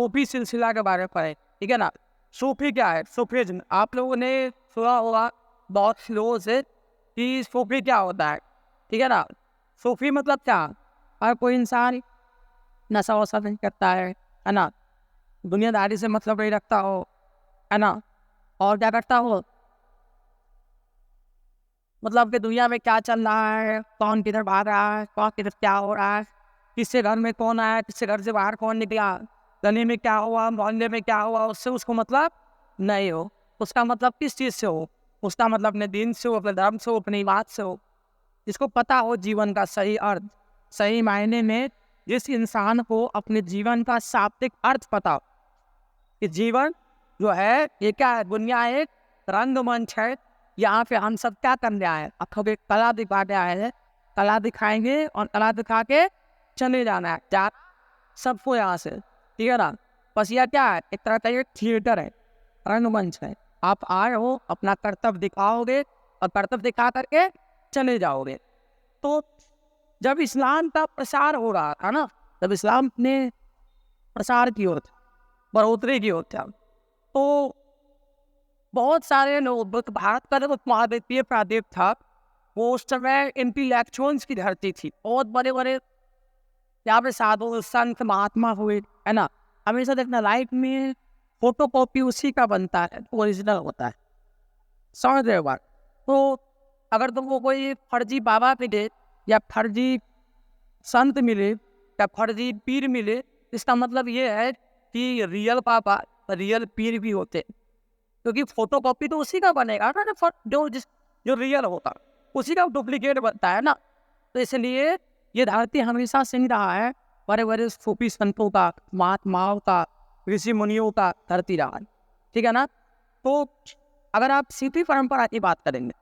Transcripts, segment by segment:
सूफी सिलसिला के बारे में पढ़े, ठीक है ना। सूफी क्या है? सूफिज्म आप लोगों ने सुना होगा बहुत लोगों से कि सूफी क्या होता है, ठीक है ना। सूफी मतलब क्या? हर कोई इंसान नशा वशा नहीं करता है ना, दुनियादारी से मतलब नहीं रखता हो, है ना, और क्या करता हो, मतलब कि दुनिया में क्या चल रहा है, कौन किधर भाग रहा है, कौन किधर क्या हो रहा है, किससे घर में कौन आया, किससे घर से बाहर कौन निकला, गली में क्या हुआ, मोहल्ले में क्या हुआ, उससे उसको मतलब नहीं हो। उसका मतलब किस चीज़ से हो? उसका मतलब अपने दिन से हो, अपने धर्म से हो, अपनी बात से हो, जिसको पता हो जीवन का सही अर्थ, सही मायने में जिस इंसान को अपने जीवन का शाब्दिक अर्थ पता हो कि जीवन जो है ये क्या है, दुनिया एक रंगमंच है, यहाँ पे हम सब क्या करने आए हैं, आपको एक कला दिखाने आए हैं, कला दिखाएंगे और कला दिखा के चले जाना है, जा सबको यहाँ से, ठीक है ना। बस यह क्या है, एक तरह का ये थिएटर है, रंगमंच है। आप आए हो, अपना कर्तव्य दिखाओगे और कर्तव्य दिखा करके चले जाओगे। तो जब इस्लाम का प्रसार हो रहा था ना, जब इस्लाम ने प्रसार की ओर बढ़ोतरी की ओर था, तो बहुत सारे लोग, भारत का जो महाद्वीपीय प्रायद्वीप था वो उस समय इंटेलेक्चुअल्स की धरती थी। बहुत बड़े बड़े यहाँ पे साधु संत महात्मा हुए, है ना। हमेशा देखना लाइफ में फोटो कॉपी उसी का बनता है, ओरिजिनल होता है, समझ रहे हो बात। तो अगर तुमको कोई फर्जी बाबा मिले या फर्जी संत मिले या फर्जी पीर मिले, इसका मतलब ये है कि रियल बाबा रियल पीर भी होते हैं, क्योंकि फोटो कॉपी तो उसी का बनेगा ना, जो रियल होता उसी का डुप्लीकेट बनता है ना। तो इसलिए ये धरती हमेशा से ही रहा है बड़े बड़े सूफी संतों का, महात्माओं का, ऋषि मुनियों का धरती रहा है, ठीक है ना। तो अगर आप सूफी परंपरा की बात करेंगे,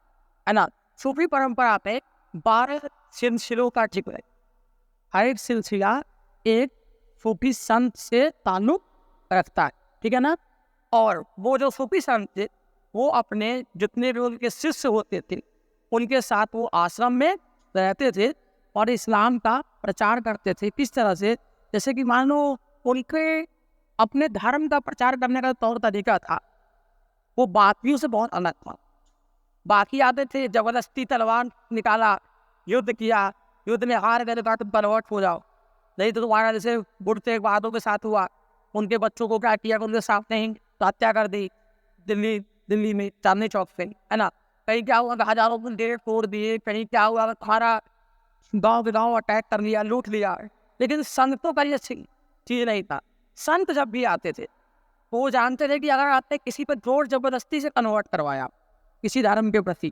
है ना, सूफी परंपरा पे 12 सिलसिलों का जिक्र है। हर एक सिलसिला एक सूफी संत से ताल्लुक रखता है, ठीक है ना। और वो जो सूफी संत थे वो अपने जितने भी उनके शिष्य होते थे उनके साथ वो आश्रम में रहते थे और इस्लाम का प्रचार करते थे। किस तरह से? जैसे कि मान लो उनके अपने धर्म का प्रचार करने का तौर तरीका था वो बाकियों से बहुत अलग था। बाकी आते थे जबरदस्ती तलवार निकाला, युद्ध किया, युद्ध में हार गए तो तुम कन्वर्ट हो जाओ, नहीं तो तुम्हारा जैसे बुढ़ते वादों के साथ हुआ, उनके बच्चों को क्या किया, उनके साथ नहीं तो हत्या कर दी दिल्ली में चांदनी चौक पे, है ना। कहीं क्या हुआ, हजारों मंदिर तोड़ दिए, कहीं क्या हुआ, तुम्हारा गाँव अटैक कर लिया, लूट लिया। लेकिन संतों का ये चीज नहीं था। संत जब भी आते थे वो जानते थे कि अगर आपने किसी पर जोर जबरदस्ती से कन्वर्ट करवाया किसी धर्म के प्रति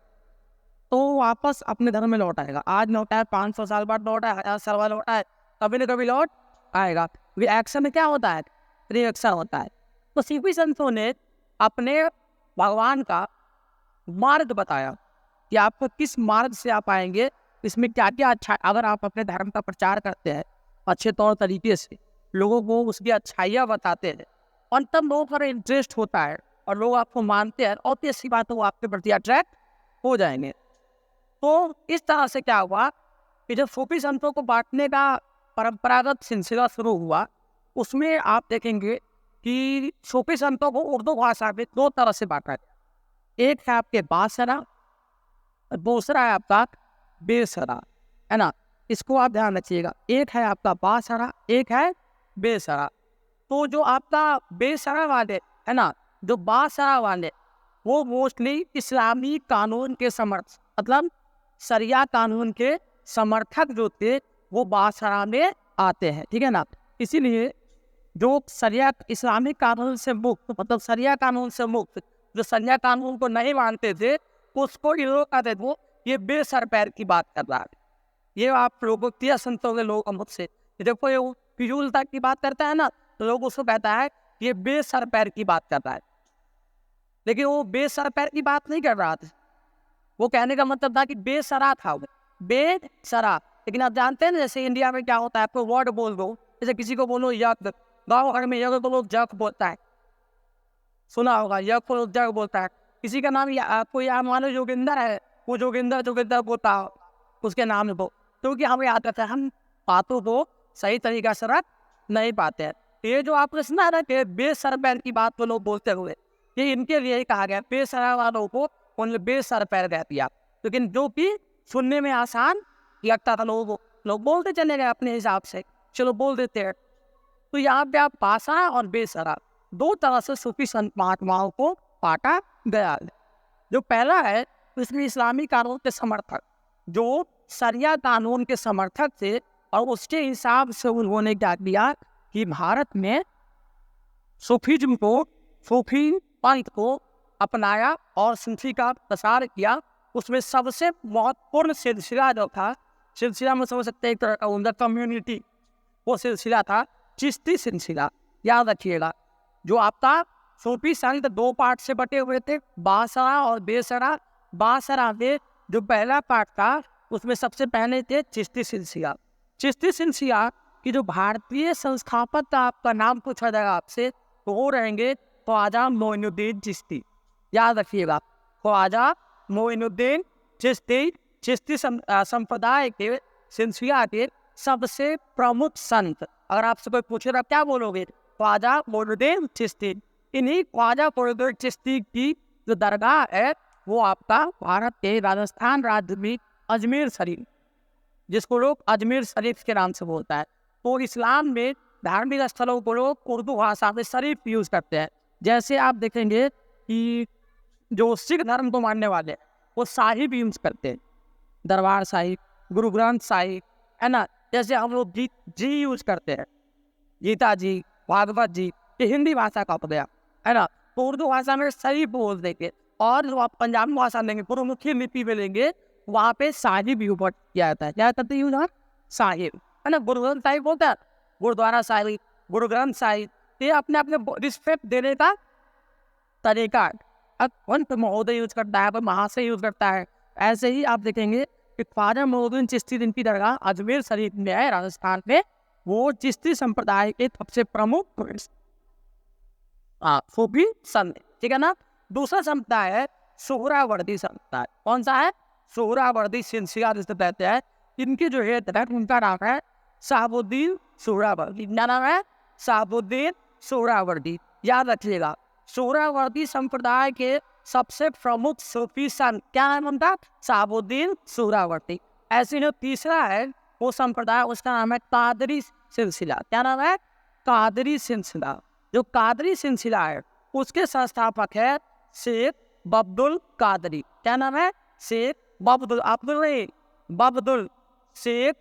तो वापस अपने धर्म में लौट आएगा। आज लौटा है, 500 साल बाद लौटा है, 1000 साल बाद लौटा है, कभी न कभी लौट आएगा। एक्शन में क्या होता है? रिएक्शन होता है। तो सूफी संतों ने अपने भगवान का मार्ग बताया कि आपको किस मार्ग से आप आएंगे, इसमें क्या क्या अच्छा, अगर आप अपने धर्म का प्रचार करते हैं अच्छे तौर तरीके से, लोगों को उसकी अच्छाइयाँ बताते हैं और तब लोगों का इंटरेस्ट होता है और लोग आपको मानते हैं और ऐसी बात वो आपके प्रति अट्रैक्ट हो जाएंगे। तो इस तरह से क्या हुआ कि जब सूफी संतों को बांटने का परंपरागत सिलसिला शुरू हुआ, उसमें आप देखेंगे कि सूफी संतों को उर्दू भाषा में 2 तरह से बांटा गया। एक है आपके बासरा और दूसरा है आपका बेसरा, है ना। इसको आप ध्यान रखिएगा, एक है आपका बासरा, एक है बेसरा। तो जो आपका बेसरा वाले, है ना, जो बासरा वाले वो मोस्टली इस्लामी कानून के मतलब शरिया कानून के समर्थक जो थे वो बासरा में आते हैं, ठीक है ना। इसीलिए जो शरिया इस्लामिक कानून से मुक्त, मतलब शरिया कानून से मुक्त, जो शरिया कानून को नहीं मानते थे उसको ये लोग कहते थे ये बेसर पैर की बात कर रहा है। ये आप लोगों तिया संतों के लोग मुझसे देखो ये फिजूलता की बात करता है ना, तो लोग उसको कहता है ये बेसर पैर की बात कर रहा है। लेकिन वो बेसर पैर की बात नहीं कर रहा था, वो कहने का मतलब था कि बेसरा था वो, बेसरा। लेकिन आप जानते हैं ना जैसे इंडिया में क्या होता है, आपको वर्ड बोल दो, जैसे किसी को बोलो यज्ञ, गाँव घर में यज्ञ को लोग जग बोलता है, सुना होगा, यज्ञ को लोग जग बोलता है। किसी का नाम आपको यहाँ मानो जोगिंदर है, वो जोगिंदर बोलता है उसके नाम को, क्योंकि हमें याद रहता है हम बातों को सही तरीका से रख नहीं पाते हैं। ये जो आपने सुना ना कि बेसर पैर की बात वो लोग बोलते हुए, ये इनके लिए ही कहा गया, बेसर वालों को उन्होंने बेसर पैर कह दिया, लेकिन जो कि सुनने में आसान लगता था, लोग बोलते चले गए अपने हिसाब से, चलो बोल देते हैं। तो यहाँ पे आप बासरा और बेसरा दो तरह से सूफी संत महात्माओं को बांटा गया है। जो पहला है उसमें इस्लामी कानून के समर्थक, जो शरिया कानून के समर्थक थे, और उसके हिसाब से उन्होंने क्या किया कि भारत में सूफीज्म को, सूफी पंथ को अपनाया और सूफी का प्रसार किया। उसमें सबसे महत्वपूर्ण सिलसिला जो था, सिलसिला में समझ सकते हैं एक कम्युनिटी, वो सिलसिला था चिश्ती सिलसिला। याद रखिएगा, जो आपका सूफी संत दो पार्ट से बटे हुए थे, बासरा और बेसरा। बासरा में जो पहला पार्ट था उसमें सबसे पहले थे चिश्ती सिलसिला। चिश्ती सिलसिला की जो भारतीय संस्थापक का आपका नाम पूछा जाएगा आपसे, तो वो रहेंगे ख्वाजा मोइनुद्दीन चिश्ती। याद रखिएगा, ख्वाजा मोइनुद्दीन चिश्ती, चिश्ती संप्रदाय के सिलसिला के सबसे प्रमुख संत। अगर आपसे कोई पूछेगा क्या बोलोगे, ख्वाजा मोइनुद्दीन चिश्ती। इन्हीं ख्वाजा मोइनुद्दीन चिश्ती की जो दरगाह है वो आपका भारत के राजस्थान राज्य में अजमेर शरीफ, जिसको लोग अजमेर शरीफ के नाम से बोलता है। तो इस्लाम में धार्मिक स्थलों को लोग उर्दू भाषा में शरीफ यूज करते हैं। जैसे आप देखेंगे कि जो सिख धर्म को मानने वाले वो साहिब यूज करते हैं, दरबार साहिब, गुरु ग्रंथ साहिब, है ना। जैसे हम लोग जी यूज करते हैं, गीता जी, भागवत जी, ये हिंदी भाषा का हो गया, है ना। तो उर्दू भाषा में शरीफ बोल देंगे, और जो आप पंजाबी भाषा लेंगे, गुरुमुखी लिपि में लेंगे, वहाँ पे साहिब यूज किया जाता है। क्या करते हैं साहिब, है ना। गुरु ग्रंथ साहिब बोलता है, गुरुद्वारा साहिब, गुरु ग्रंथ साहिब, ये अपने अपने रिस्पेक्ट देने का तरीका। अब पंत महोदय यूज करता है, महाशय यूज करता है। ऐसे ही आप देखेंगे कि ख्वाजा मोइनुद्दीन चिश्ती जिनकी दरगाह अजमेर शरीफ में है राजस्थान में, वो चिश्ती संप्रदाय के सबसे प्रमुख सूफी संत, ठीक है ना। दूसरा संप्रदाय है सोहरावर्दी संप्रदाय। कौन सा है? सोहरावर्दी सिलसिला जिसे कहते हैं। इनकी जो हेड है उनका नाम है शहाबुद्दीन सोहरावर्दी। क्या नाम है? शहाबुद्दीन सोहरावर्दी। याद रखिएगा, सोहरावर्दी संप्रदाय के सबसे प्रमुख सूफी संत, क्या नाम उनका? शहाबुद्दीन सोहरावर्दी। ऐसे जो तीसरा है वो संप्रदाय, उसका नाम है कादरी सिलसिला। क्या नाम है? कादरी सिलसिला। जो कादरी सिलसिला है उसके संस्थापक है शेख बब्दुल कादरी। क्या नाम है? शेख बब्दुल, अब्दुल नहीं, बब्दुल, शेख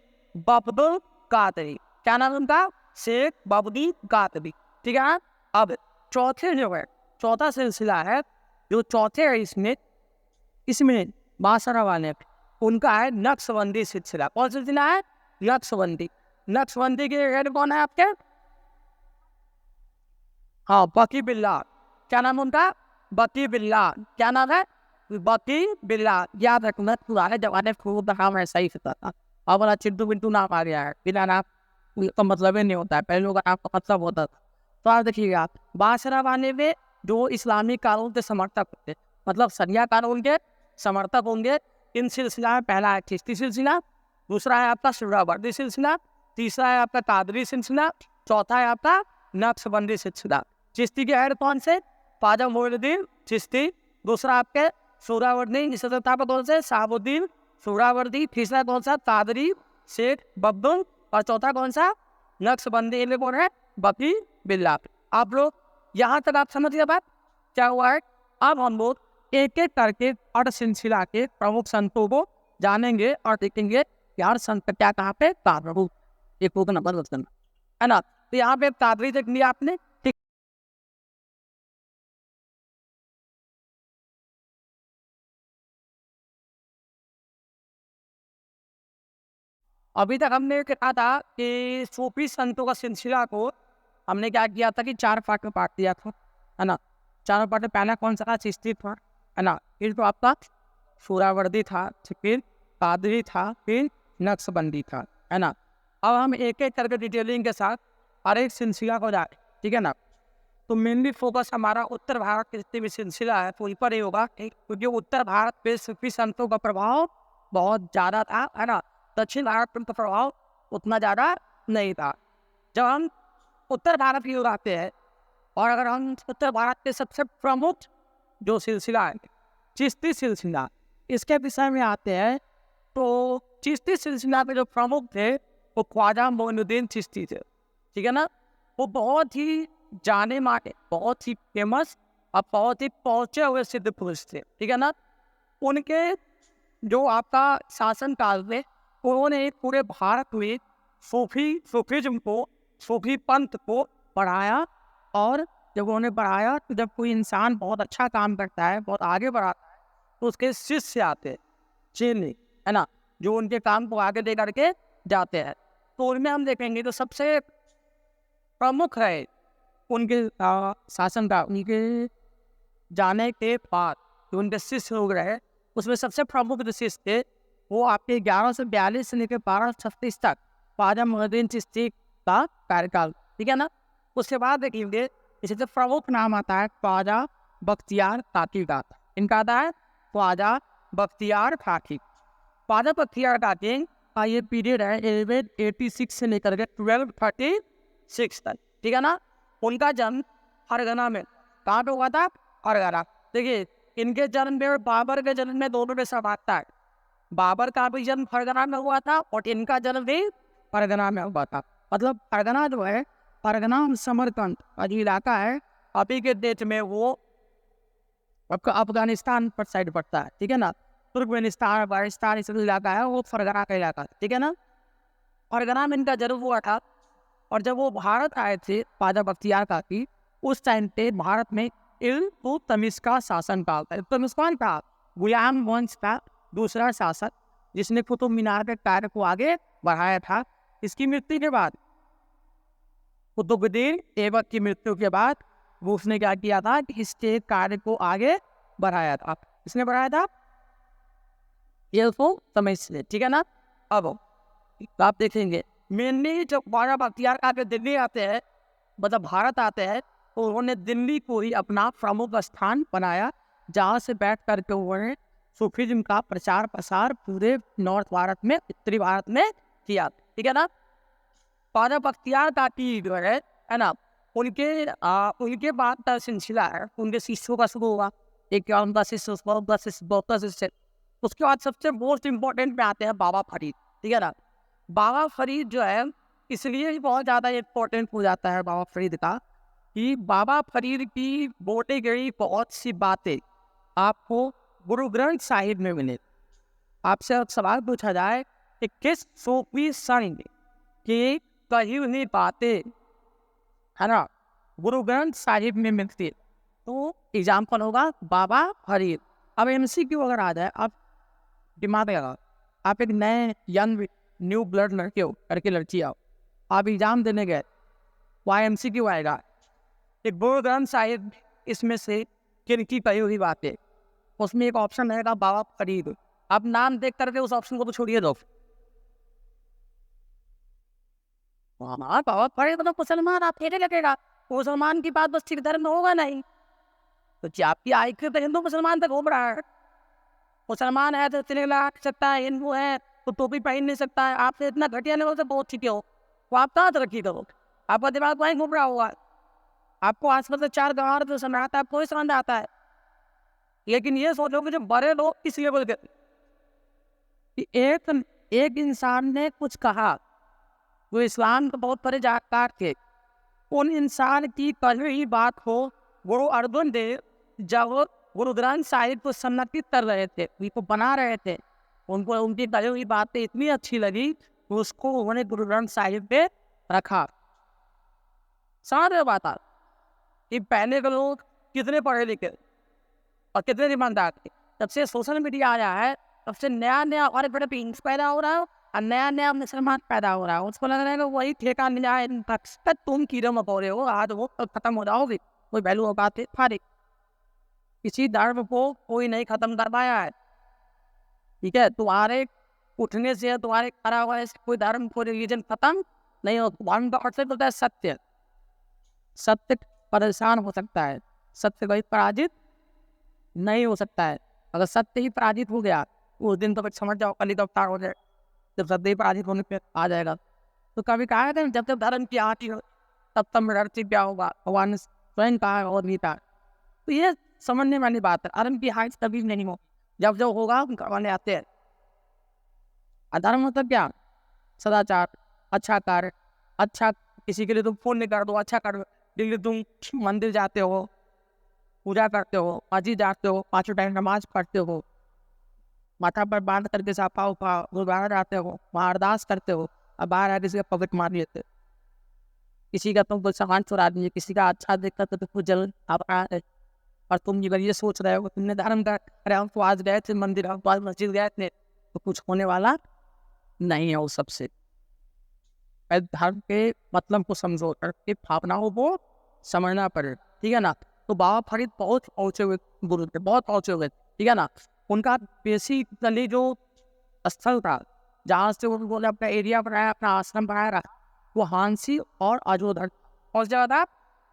बब्दुल कादरी। क्या नाम उनका? शेख बब्दुल कादरी, ठीक है। अब चौथे जो है, चौथा सिलसिला है, जो चौथे है इसमें बासरा वाले, उनका है नक्शबंदी सिलसिला। कौन सा सिलसिला है? नक्शबंदी। नक्शबंदी के हेड कौन है आपके? हाँ, बकी बिल्ला। क्या नाम उनका? बकी बिल्ला। क्या नाम है? बकी बिल्ला। याद रखना, पुराने जमाने खूब नाम ऐसा ही होता था। अब वाला चिंटू बिंटू नाम आ गया है, बिना नाम का मतलब ही नहीं होता है, पहले लोग नाम का मतलब होता था। तो आप देखिएगा, बासरा वाले में जो इस्लामी कानून के समर्थक होते, मतलब शरिया कानून के समर्थक होंगे, इन सिलसिला में पहला है चिश्ती सिलसिला, दूसरा है आपका सोहरावर्दी सिलसिला, तीसरा है आपका कादरी सिलसिला, चौथा है आपका नक्शबंदी सिलसिला। चिश्ती के हेड कौन से? ख्वाजा मोइनुद्दीन चिश्ती। दूसरा आपके सोहरावर्दी, इस कौन से? शहाबुद्दीन सोहरावर्दी। तीसरा कौन सा? कादरी शेख बब्दुल। और चौथा कौन सा? नक्शबंदी। इनमें कौन है? बकी बिल्ला। आप लोग यहाँ तक आप समझ गए बात क्या हुआ है। अब हम लोग एक एक करके हर सिलसिला के प्रमुख संतों को जानेंगे और देखेंगे यार संत क्या कहाँ पे कादरू, एक को नंबर बदलना, है ना। तो यहाँ पे कादरी देख लिया आपने, ठीक। अभी तक हमने कहा था कि सूफी संतों का सिलसिला को हमने क्या किया था कि 4 पार्ट में बांट दिया था, है ना। 4 पार्ट में पहला कौन सा था? चिश्ती था, है ना। फिर तो आपका सोहरावर्दी था, फिर कादरी था, फिर नक्शबंदी था, है ना। अब हम एक एक करके डिटेलिंग के साथ हर एक सिलसिला को जाए, ठीक है ना। तो मेनली फोकस हमारा उत्तर भारत के जितने भी सिलसिला है तो उन पर ही होगा, क्योंकि उत्तर भारत पे सूफी संतों का प्रभाव बहुत ज़्यादा था, है ना। दक्षिण भारत में उनका प्रभाव उतना ज़्यादा नहीं था। जब हम उत्तर भारत की ओर आते हैं, और अगर हम उत्तर भारत के सबसे प्रमुख जो सिलसिला है चिश्ती सिलसिला, इसके विषय में आते हैं, तो चिश्ती सिलसिला के जो प्रमुख थे वो ख्वाजा मोइनुद्दीन चिश्ती थे, ठीक है ना। वो बहुत ही जाने माने, बहुत ही फेमस और बहुत ही पहुंचे हुए सिद्ध पुरुष थे, ठीक है ना। उनके जो आपका शासन काल में उन्होंने पूरे भारत में सूफीज्म को, सूफी पंथ को बढ़ाया। और जब उन्होंने बढ़ाया तो जब कोई इंसान बहुत अच्छा काम करता है, बहुत आगे बढ़ाता है, तो उसके शिष्य आते हैं, चेले, है ना, जो उनके काम को आगे दे करके जाते हैं। तो उनमें हम देखेंगे तो सबसे प्रमुख है उनके शासन का, उनके जाने के बाद जो उनके शिष्य लोग रहे, उसमें सबसे प्रमुख जो शिष्य थे वो आपके 1142 से लेकर 1236 तक ख्वाजा मोइनुद्दीन चिश्ती का कार्यकाल, ठीक है ना। उसके बाद देखेंगे इसे जो प्रमुख नाम आता है ख्वाजा बख्तियार काकी का। इनका आता है ख्वाजा बख्तियार काकी। ख्वाजा बख्तियार काकी का ये पीरियड है 1186 से लेकर के 1236 तक, ठीक है ना। उनका जन्म फरगना में, कहाँ पे हुआ था? फरगना। देखिए इनके जन्म में और बाबर के जन्म में दोनों में समानता है। बाबर का भी जन्म फरगना में हुआ था और इनका जन्म भी फरगना में हुआ था। मतलब फरगना जो है, फरगना समरकंद का जो इलाका है अभी के डेट में वो आपका अफगानिस्तान पर साइड पड़ता है, ठीक है ना। तुर्कमेनिस्तान, अफगानिस्तान इस इलाका है वो फरगना का इलाका, ठीक है ना। फरगना में इनका जन्म हुआ था। और जब वो भारत आए थे ख्वाजा बख्तियार काकी, उस टाइम पे भारत में इल्तुतमिश का शासन काल था। इल्तुतमिश कौन था? गुलाम वंश का दूसरा शासक, जिसने कुतुब मीनार के कार्य को आगे बढ़ाया था। इसकी मृत्यु के बाद, कुतुबुद्दीन ऐबक की मृत्यु के बाद, वो उसने क्या किया था कि इसके कार्य को आगे बढ़ाया था। इसने बढ़ाया था इल्तुतमिश ने, ठीक है ना। अब तो आप देखेंगे मेनली जब ख्वाजा बख्तियार काकी दिल्ली आते हैं, मतलब भारत आते हैं, तो उन्होंने दिल्ली को ही अपना प्रमुख स्थान बनाया, जहाँ से बैठ करके उन्होंने सूफीज्म का प्रचार प्रसार पूरे नॉर्थ भारत में, उत्तरी भारत में किया, ठीक है ना। ख्वाजा बख्तियार काकी जो है ना, उनके बाद का सिलसिला है उनके शिष्यों का शुरू हुआ। एक उनका शिष्य, उसका शिष्य, बहुत शिष्य। उसके बाद सबसे मोस्ट इम्पोर्टेंट में आते हैं बाबा फरीद, ठीक है ना। बाबा फरीद जो है इसलिए ही बहुत ज़्यादा इम्पोर्टेंट हो जाता है बाबा फरीद का, कि बाबा फरीद की बोली गई बहुत सी बातें आपको गुरु ग्रंथ साहिब में मिले। आपसे अब सवाल पूछा जाए कि किस सूफी संत की कही हुई बातें, है ना, गुरु ग्रंथ साहिब में मिलती है, तो एग्जाम्पल होगा बाबा फरीद। अब MCQ अगर आ जाए, आप दिमाग लगा, आप एक नए यंग न्यू ब्लड लड़के हो, लड़के लड़की आओ, आप एग्जाम देने गए, वहाँ MCQ आएगा एक गुरु ग्रंथ साहिब इसमें से किनकी कही हुई बातें, उसमें एक ऑप्शन रहेगा बाबा फरीद। आप नाम देख करके उस ऑप्शन को तो छोड़िए दो। हाँ, बाबा फरीद मतलब मुसलमान, आप कहने लगेगा मुसलमान की बात बस सिख धर्म में होगा नहीं, तो आपकी IQ तो हिंदू मुसलमान तक घूम रहा है। मुसलमान है तो तिलक लगा सकता है, हिंदू है तो टोपी पहन नहीं सकता है। आपसे इतना घटिया लेवल से बहुत ठीक हो, तो आप कहाँ तरक्की करो? आपका दिमाग वहीं घूम रहा हुआ है। आपको आसपास से 4 गाँव जो समझ आता है, आपको ही समझ आता है। लेकिन ये सोचो कि जो बड़े लोग इस लेवल के, कि एक इंसान ने कुछ कहा, वो इस्लाम के बहुत बड़े जानकार थे, उन इंसान की कही हुई बात को गुरु अर्जुन देव जब गुरु ग्रंथ साहिब को संरक्षित कर रहे थे, उनको बना रहे थे, उनको उनकी कही हुई बातें इतनी अच्छी लगी कि उसको उन्होंने गुरु ग्रंथ साहिब पे रखा। समझ रहे बात आप? कि पहले के लोग कितने पढ़े लिखे और कितने ईमानदार थे। जब से सोशल मीडिया आया है, तब से नया नया और बड़े पिंक्स पैदा हो रहा है और नया नया मुसलमान पैदा हो रहा है। उसको लग रहा है कि वही ठेका मिला है, तुम कीड़े मकोड़े हो, आज वो खत्म हो जाओगे, कोई वैल्यू हो बात फारे। किसी धर्म को कोई नहीं खत्म कर पाया है, ठीक है। तुम्हारे उठने से, तुम्हारे खड़ा हुआ से कोई धर्म, कोई रिलीजन खत्म नहीं हो। धर्म का अर्थ होता है सत्य। सत्य परेशान हो सकता है, सत्य कभी पराजित नहीं हो सकता है। अगर सत्य ही पराजित हो गया उस दिन तो फिर समझ जाओ कली तो अवतार हो जाए। जब सत्य ही पराजित होने पे आ जाएगा, तो कभी कहा था जब तक धर्म की आँच हो, तब तब मैं डरती क्या होगा, भगवान ने स्वयं कहा है और गीता। तो ये समझने वाली बात है। अधर्म की हाइट कभी नहीं हो, जब जो होगा हम करवाने आते हैं। अधर्म मतलब क्या? सदाचार, अच्छा कार्य, अच्छा किसी के लिए तुम पुण्य कर दो, अच्छा कर, जिसके लिए तुम मंदिर जाते हो, पूजा करते हो, मस्जिद जाते हो, 5 टाइम नमाज पढ़ते हो, माथा पर बांध करके साफा उफा गुरुद्वारा जाते हो, वहाँ अरदास करते हो, अब बाहर आके किसी का पॉकेट मार लेते हो, किसी का तुम कोई सामान चुरा दिए, किसी का अच्छा देखकर तो तुमको जल आप रहा है, और तुम अगर ये सोच रहे हो तुमने धर्म का, अरे हम तो आज गए थे मंदिर, हम तो आज मस्जिद गए थे, तो कुछ होने वाला नहीं है। वो सबसे धर्म के मतलब को समझो, धर्म की भावनाओं को समझना पड़े, ठीक है ना। तो बाबा फरीद बहुत पहुंचे हुए गुरु थे, बहुत पहुंचे हुए, ठीक है ना। उनका बेसिकली जो स्थल था जहाँ से उन्होंने अपना एरिया बनाया, अपना आश्रम बनाया रहा, वो हांसी और अजोधर, और ज्यादा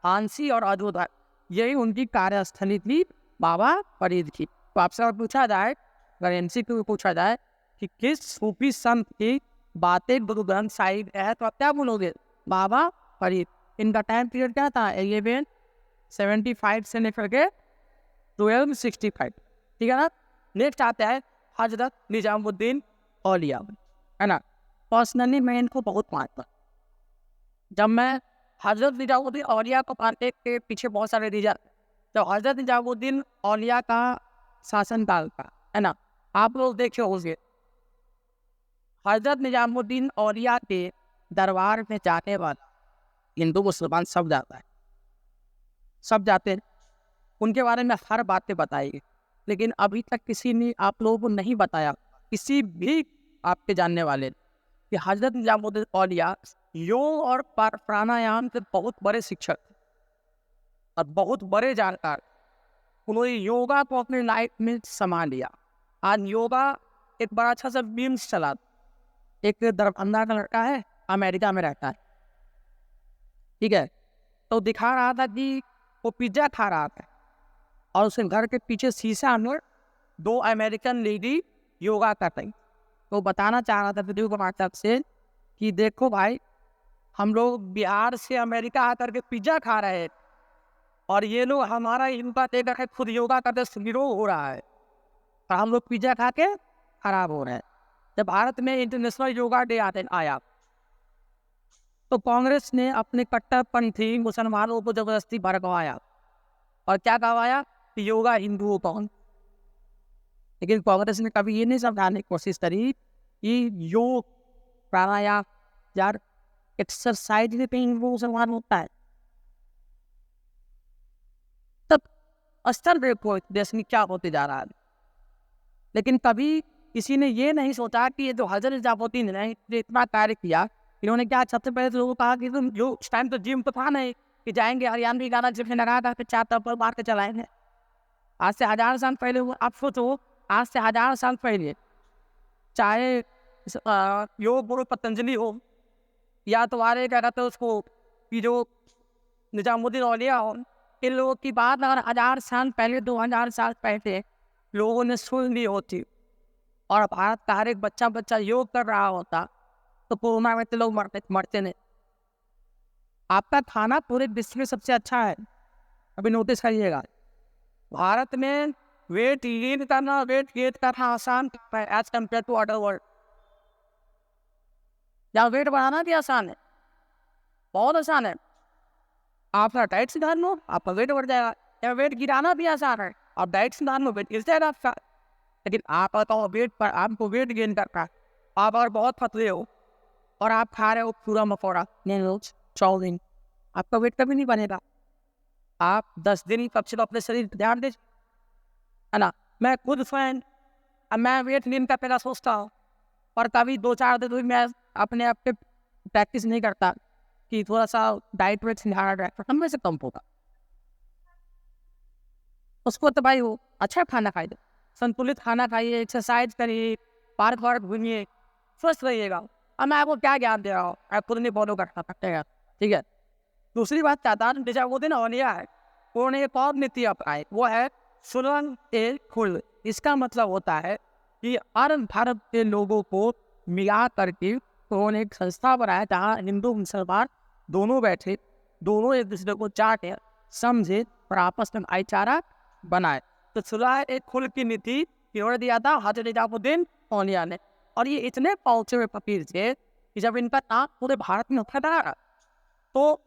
हांसी और अजोधर, यही उनकी कार्यस्थली थी बाबा फरीद की। तो आपसे अगर पूछा जाए, अगर एमसीक्यू में पूछा जाए कि किस सूफी संत की बातें गुरु ग्रंथ साहिब है, तो आप क्या बोलोगे? बाबा फरीद। इनका टाइम पीरियड क्या था? 1175 से लेकर के 1265, ठीक है ना। नेक्स्ट आता है हजरत निजामुद्दीन औलिया, है ना। पर्सनली मैं इनको बहुत मानता हूँ। जब मैं हजरत निजामुद्दीन औलिया को पाने के पीछे बहुत सारे रीजन, तो हजरत निजामुद्दीन औलिया का शासनकाल का, है ना, आप लोग देखे होंगे, हजरत निजामुद्दीन औलिया के दरबार में जाने वाला हिंदू मुसलमान सब जाता है, सब जाते हैं, उनके बारे में हर बातें बताई, लेकिन अभी तक किसी ने आप लोगों को नहीं बताया, किसी भी आपके जानने वाले, कि हजरत निजामुद्दीन औलिया योग और प्राणायाम के बहुत बड़े शिक्षक और बहुत बड़े जानकार। उन्होंने योगा को अपनी लाइफ में समा लिया। आज योगा एक बड़ा अच्छा सा मीम्स चला, एक दरभंगा का लड़का है, अमेरिका में रहता है, ठीक है, तो दिखा रहा था कि वो पिज्जा खा रहा था और उसके घर के पीछे शीशा में 2 अमेरिकन लेडी योगा कर रही। तो बताना चाह रहा था वीडियो के माध्यम से कि देखो भाई, हम लोग बिहार से अमेरिका आकर के पिज्जा खा रहे हैं और ये लोग हमारा इनका देखकर के खुद योगा करते निरोग हो रहा है, और हम लोग पिज्जा खा के खराब हो रहे हैं। जब भारत में इंटरनेशनल योगा डे आया, तो कांग्रेस ने अपने कट्टरपंथी मुसलमानों को जबरदस्ती भड़कवाया और क्या कहवाया कि योगा हिंदुओं का। लेकिन कांग्रेस ने कभी ये नहीं समझाने की कोशिश करी कि योग प्राणायाम यार एक्सरसाइज भी कहीं हिंदू मुसलमान होता है। तब स्तर देखो देश में क्या होते जा रहा है। लेकिन कभी किसी ने ये नहीं सोचा कि ये जो हजरत निजामुद्दीन ने इतना कार्य किया, इन्होंने क्या सबसे पहले तो लोगों को कहा कि तुम जो उस टाइम तो जिम तो था नहीं कि जाएंगे हरियाणवी गाना जिम में लगा था, फिर 4 तब्बल मार के चलाएंगे। आज से 1000 साल पहले हुआ, आप सोचो आज से 1000 साल पहले, चाहे योग गुरु पतंजलि हो या तुम्हारे क्या कहते हैं उसको कि जो निजामुद्दीन औलिया हो, इन लोगों की बात अगर 1000 साल पहले 2000 साल पहले लोगों ने सुन ली होती और भारत का हर एक बच्चा योग कर रहा होता, तो कोरोना में तो लोग मरते नहीं। आपका खाना पूरे विश्व में सबसे अच्छा है, अभी नोटिस करिएगा। भारत में वेट गेन करना, वेट गेन करना आसान है as compare to other world. यहाँ वेट बढ़ाना भी आसान है, बहुत आसान है। आपका डाइट सुधार लो, आपका वेट बढ़ जाएगा। या वेट गिराना भी आसान है, आप डाइट सुधार लो, वेट गिर जाएगा आपका। लेकिन आप बताओ वेट पर आपको वेट गेन करना, आप अगर बहुत पतले हो और आप खा रहे हो पूरा मकोड़ा रोज 14 दिन, आपका वेट कभी नहीं बनेगा। आप 10 दिन कब से अपने शरीर पर ध्यान दीजिए, है ना। मैं खुद फैन, मैं वेट गेन का पहला सोचता हूँ और कभी 2-4 दिन भी मैं अपने आप पे प्रैक्टिस नहीं करता कि थोड़ा सा डाइट वेट कम में से कम होगा। उसको तो भाई वो अच्छा खाना खाइए, संतुलित खाना खाइए, एक्सरसाइज करिए, पार्क वार्क घूमिए, स्वस्थ रहिएगा। अब मैं आपको क्या ज्ञान दे रहा हूँ, आप खुद नहीं फॉलो कर सकते हैं, ठीक है। दूसरी बात चाहता निजामुद्दीन औलिया है, उन्होंने एक और नीति अपनाई, वो है सुलंग ए खुल। इसका मतलब होता है कि अरब भारत के लोगों को मिला करके उन्होंने एक संस्था बनाया जहाँ हिंदू मुसलमान दोनों बैठे दोनों एक दूसरे को चाटे, समझे और आपस में भाईचारा बनाए। तो सुलह एक खुल की नीति क्यों दिया था हज़रत निजामुद्दीन औलिया ने। और ये इतने पहुंचे हुए फकीर थे कि जब इनका नाम पूरे भारत में फैला तो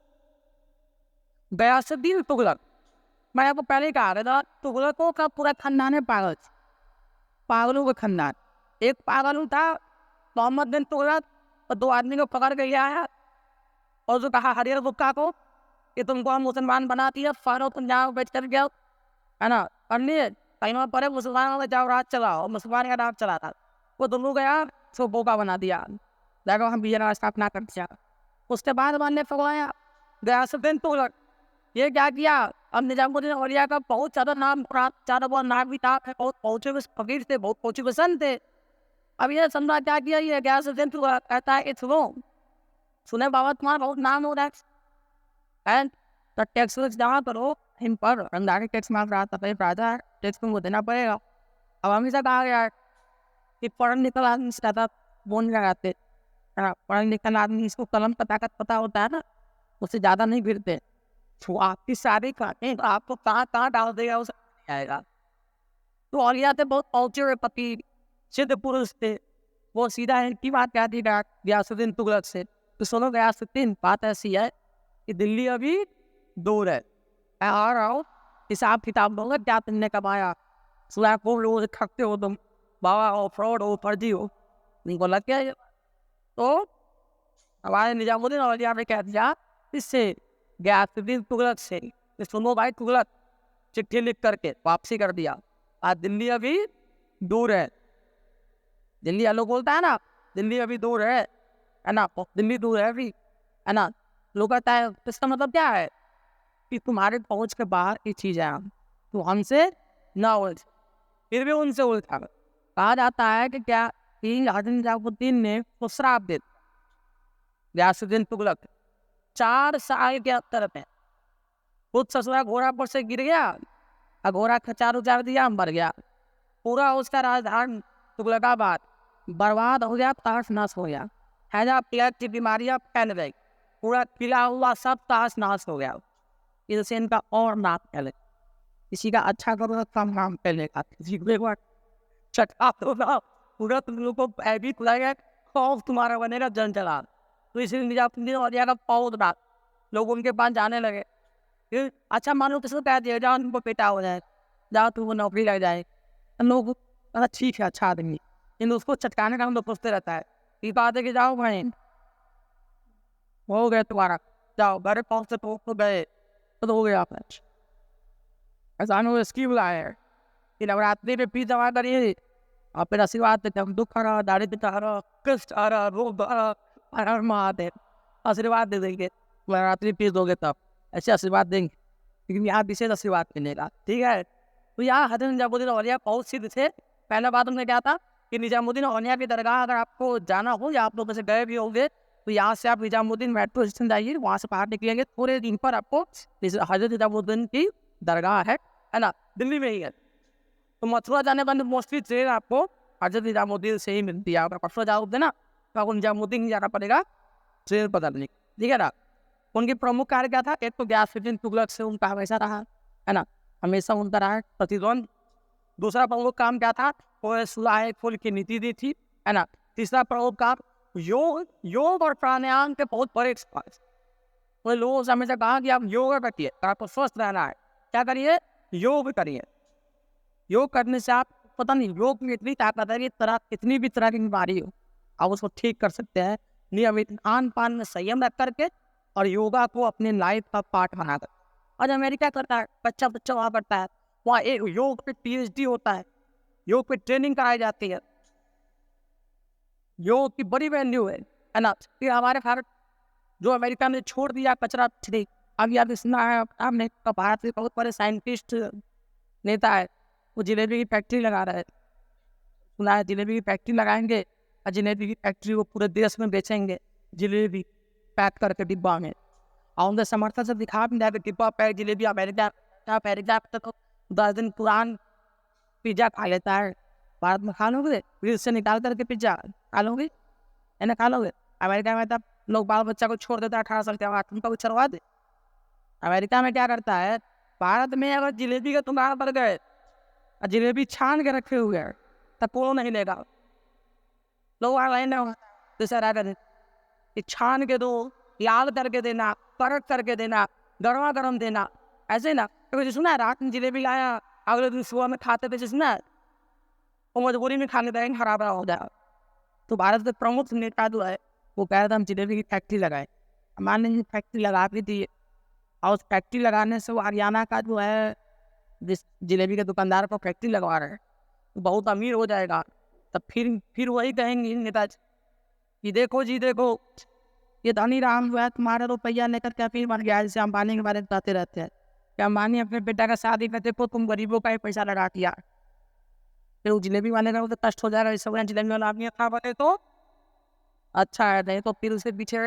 गयासुद्दीन तुगलक, मैं आपको पहले ही कहा था, तुगलकों का पूरा खानदान है पागल, पागलों का खानदान। एक पागल था मोहम्मद बिन तुगलक, और 2 आदमी को पकड़ के लिया है और जो कहा हरियर गुप्ता को कि तुमको हम मुसलमान बना दिया, फारो तुम जाओ बैठ कर गया, है ना, पढ़ने कहीं पर मुसलमानों का जाओ राज चलाओ, मुसलमान का राज चला था। वो दोनों गया सो बोका बना दिया, देखो हम विजय स्थापना कर दिया। उसके बाद हमने पकड़ाया गयासुद्दीन तुगलक, ये क्या किया, अब निजामुद्दीन औलिया का बहुत ज़्यादा नाम ज़्यादा बहुत नाम भी था, बहुत पहुँचे हुए फकीर थे, बहुत पहुँचे हुए संत थे। अब ये समझा क्या किया, ये गयासुद्दीन तुगलक कहता है कि सुने बाबा तुम्हारा बहुत नाम हो रहा है, तो टैक्स जमा करो इन पर, रंगदारी टैक्स मांग रहा था, भाई राजा टैक्स तुमको देना पड़ेगा। अब हमेशा कहा गया कि पढ़ लिखल आदमी से ज़्यादा बोल लगाते, है ना, पढ़ लिखल आदमी इसको कलम का ताकत पता होता है ना, उससे ज़्यादा नहीं गिरते। तो आपकी सारी काटें आपको कहाँ कहाँ डाल देगा उसे नहीं आएगा। तो औलिया थे बहुत पहुँचे हुए फकीर, सिद्ध पुरुष थे, वो सीधा इनकी बात क्या थी गयासुद्दीन तुगलक से। तो सुनो गयासुद्दीन, बात ऐसी है कि दिल्ली अभी दूर है, मैं आ रहा हूँ, हिसाब किताब दूंगा क्या तुमने कमाया, सुबह को लोग थकते हो तुम, बाबा हो, फ्रॉड हो, फर्जी हो, उनको लग गया। तो हमारे निजामुद्दीन औलिया ने कह दिया इससे गयासुद्दीन तुगलक से, सुनो भाई तुगलक, चिट्ठी लिख करके वापसी कर दिया, आज दिल्ली अभी दूर है। दिल्ली लोग बोलता है ना, दिल्ली अभी दूर है ना, दिल्ली दूर है अभी, है ना। लोग कहता है इसका मतलब क्या है कि तुम्हारे पहुंच के बाहर की चीज है, तो हमसे ना उलझ। फिर भी उनसे उलझा, कहा जाता है कि क्या कि हज़रत निजामुद्दीन ने वो श्राप दे गयासुद्दीन तुगलक 4 साल के अंतर में, खुद ससुरा घोड़ा पर से गिर गया, घोड़ा खचार उचार दिया, मर गया, पूरा उसका राजधान तुगलकाबाद बर्बाद हो गया, ताश नाश हो गया, हैजा प्लेग की बीमारियां फैल गई, पूरा किला हुआ सब ताश नाश हो गया। इससे इनका और नाम फैले, किसी का अच्छा करो कम नाम फैलेगा, किसी को एक बार चटा होगा पूरा तुम लोग को भयभीत लगेगा, खौफ तुम्हारा बनेगा जन चला। तो इसलिए निजामुद्दीन औलिया का बहुत रात लोग उनके पास जाने लगे। फिर अच्छा मानो किसी को कह दिया जाओ तुमको बेटा हो जाए, जाओ तुमको नौकरी लग जाए, लोग ठीक है अच्छा आदमी, इन उसको चटकाने का हम लोग पूछते रहता है, ये बात है कि जाओ भाई हो गया तुम्हारा, जाओ घर पहुँचते तो गए तो हो गया आपने। ऐसा स्कीम लाए हैं कि नवरात्रि में पी दवा करिए, और फिर आशीर्वाद देते हम, दुख आ रहा, दारिद्र आ रहा, कष्ट आ रहा, रोग आ रहा, हर महादेव आशीर्वाद दे देंगे, नवरात्रि पी दोगे तब ऐसे आशीर्वाद देंगे, लेकिन यहाँ विशेष आशीर्वाद मिलेगा, ठीक है। तो यहाँ हज़रत निजामुद्दीन औलिया बहुत सिद्ध थे। पहला बात हमने क्या था कि निजामुद्दीन औलिया की दरगाह अगर आपको जाना हो या आप लोग जैसे गए भी होंगे, तो यहाँ से आप निजामुद्दीन मेट्रो स्टेशन जाइए, वहाँ से बाहर निकलेंगे थोड़े दिन पर आपको हज़रत निजामुद्दीन की दरगाह है ना, दिल्ली में ही है। तो मथुरा जाने का मोस्टली ट्रेन आपको हज़रत निजामुद्दीन से ही मिलती है, अगर मथुरा जाओगे ना तो आपको निजामुद्दीन जाना पड़ेगा ट्रेन बदलने, ठीक है ना। उनके प्रमुख कार्य क्या था, एक तो गयासुद्दीन तुगलक से उनका हमेशा रहा, है ना, हमेशा उनका रहा प्रतिद्वंद। दूसरा प्रमुख काम क्या था, वो सुलह खुल की नीति दी थी, है ना। तीसरा प्रमुख काम योग और प्राणायाम के बहुत बड़े एक्सपर्ट, वो लोगों से हमेशा कहा कि आप योग करिए, आपको स्वस्थ रहना है, क्या करिए, योग करिए। योग करने से आप पता नहीं योग में इतनी ताकत है कि कितनी भी तरह की बीमारी हो आप उसको ठीक कर सकते हैं, नियमित खान पान में संयम रख करके और योगा को अपने लाइफ का पार्ट बनाकर। आज अमेरिका करता है, बच्चा वहाँ करता है, वहाँ एक योग पे PhD होता है, योग पे ट्रेनिंग कराई जाती है, योग की बड़ी वैल्यू है ना। फिर हमारे भारत जो अमेरिका ने छोड़ दिया कचरा फ्री, अभी आप सुना है आपने, भारत के बहुत बड़े साइंटिस्ट नेता है, वो जलेबी की फैक्ट्री लगा रहा है, सुना है जलेबी की फैक्ट्री लगाएंगे और जलेबी की फैक्ट्री वो पूरे देश में बेचेंगे, जलेबी पैक करके डिब्बा में, और उनके समर्थन से दिखा भी जाएगा डिब्बा पैक जलेबी। अमेरिका तो 10 दिन पुरान पिज्जा खा लेता है, भारत में खा लोगे फ्रिज से निकाल करके पिज्जा खा लोगे, है ना, खा लोगे। अमेरिका में तब लोग बाल बच्चा को छोड़ देता है 18 साल के बाद, उनका कुछ चलवा दे, अमेरिका में क्या करता है, भारत में अगर जलेबी का दुकान पर गए और जलेबी छान के रखे हुए हैं तब कोई नहीं लेगा। लोग आ रहे ना जैसे रह कर छान के दो, लाल करके देना, परत करके देना, गर्मा गर्म देना, ऐसे ना। तो सुना है रात में जलेबी लाया, अगले दिन सुबह में खाते थे, सुना है वो मजबूरी में खाने देंगे, खराब हो जाएगा। तो भारत के प्रमुख नेता जो है वो कह रहे थे हम जलेबी की फैक्ट्री लगाए। हमारे ने फैक्ट्री लगा भी दी और उस फैक्ट्री लगाने से वो हरियाणा का जो है जिस जलेबी के दुकानदार को फैक्ट्री लगवा रहे हैं तो बहुत अमीर हो जाएगा। तब फिर वही कहेंगे नेताजी कि देखो जी देखो, ये धनी राम जो है तुम्हारा रुपया लेकर के फिर मर गया। जैसे अंबानी के बारे में बताते रहते हैं कि अंबानी अपने बेटा का शादी करते देखो तुम गरीबों का ही पैसा लगा दिया, फिर वो जलेबी वाले का तो कष्ट हो जाएगा। इस समय जलेबी वाला आदमी खा बने तो अच्छा है, नहीं तो फिर उसके पीछे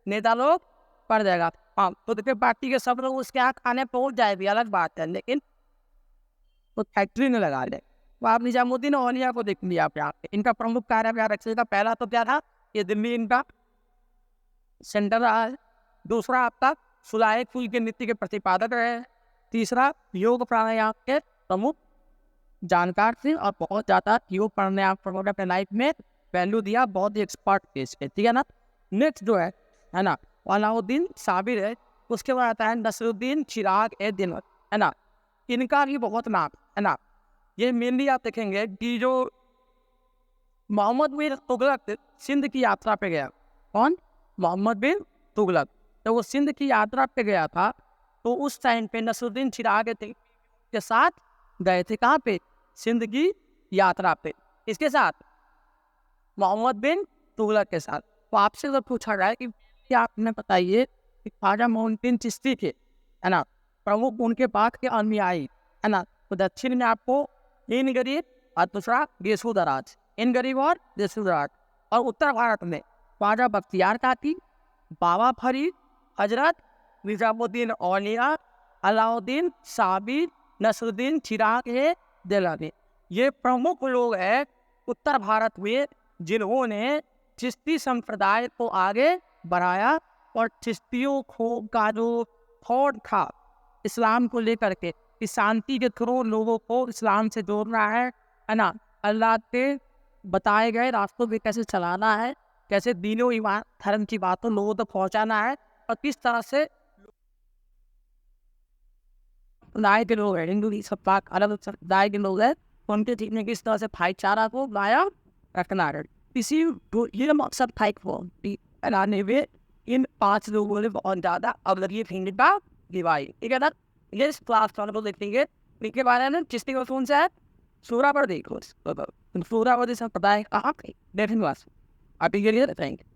नेता लोग पड़ जाएगा। हाँ, तो देखिए पार्टी के सब लोग उसके यहाँ खाने पहुँच जाए भी अलग बात है, लेकिन वो फैक्ट्री में लगा दे। तो आप निजामुद्दीन औलिया को देख लिया आप यहाँ पे, इनका प्रमुख कार्य क्या रखने का, पहला तो क्या था, ये दिल्ली इनका सेंटर रहा है। दूसरा आपका सुलाहे फूल की नीति के प्रतिपादक रहे। तीसरा योग प्राणायाम के प्रमुख जानकार थे और बहुत ज़्यादा योग प्राणायाम प्रमोट अपने लाइफ में वैल्यू दिया, बहुत ही एक्सपर्ट थे इसके, ठीक है ना। नेक्स्ट जो है ना अलाउद्दीन साबिर है, उसके बाद आता है नसरुद्दीन चिराग ए दिन, है ना। इनका भी बहुत नाम है ना। ये मेनली आप देखेंगे कि जो मोहम्मद बिन तुगलक सिंध की यात्रा पे गया, कौन, मोहम्मद बिन तुगलक, तो वो सिंध की यात्रा पे गया था तो उस टाइम पे नसरुद्दीन चिराग के साथ गए थे। कहाँ पे, सिंध की यात्रा पे, इसके साथ मोहम्मद बिन तुगलक के साथ। तो आपसे जब पूछा गया कि आपने बताइए कि ख्वाजा मोइनुद्दीन चिश्ती के, है ना, प्रमुख उनके बाद के अनुयायी, है ना। तो दक्षिण में आपको इन गरीब और दूसरा गेसू दराज, इन गरीब और गेसू दराज। और उत्तर भारत में ख्वाजा बख्तियार काकी, बाबा फरीद, हजरत निजामुद्दीन औलिया, अलाउद्दीन साबिर, नसरुद्दीन चिराग ए दिलानी, ये प्रमुख लोग हैं उत्तर भारत में जिन्होंने चिश्ती संप्रदाय को आगे बढ़ाया और चिश्तियों का जो थॉट था इस्लाम को लेकर के, इस शांति के थ्रू लोगों को इस्लाम से जोड़ना है ना, अल्लाह के बताए गए रास्तों पे कैसे चलाना है, कैसे दीनों ईमान धर्म की बातों लोगों तक पहुंचाना है, और किस तरह से समुदाय के लोग हैं, हिंदू सब पाक अलग समुदाय के लोग हैं, उनके ठीक में किस तरह से भाईचारा को लाया रखना है। इसी ये मकसद था बनाने में इन 5 लोगों ने बहुत ज़्यादा अवलंबी फिंगर का दिवाई, ठीक है ना। ये इस क्लास को देखेंगे इनके बारे में, चिश्ती का कौन सा है, सूरा पर देखो, सूरा पर जैसा पता है कहाँ पे देखेंगे, अभी के लिए थैंक यू।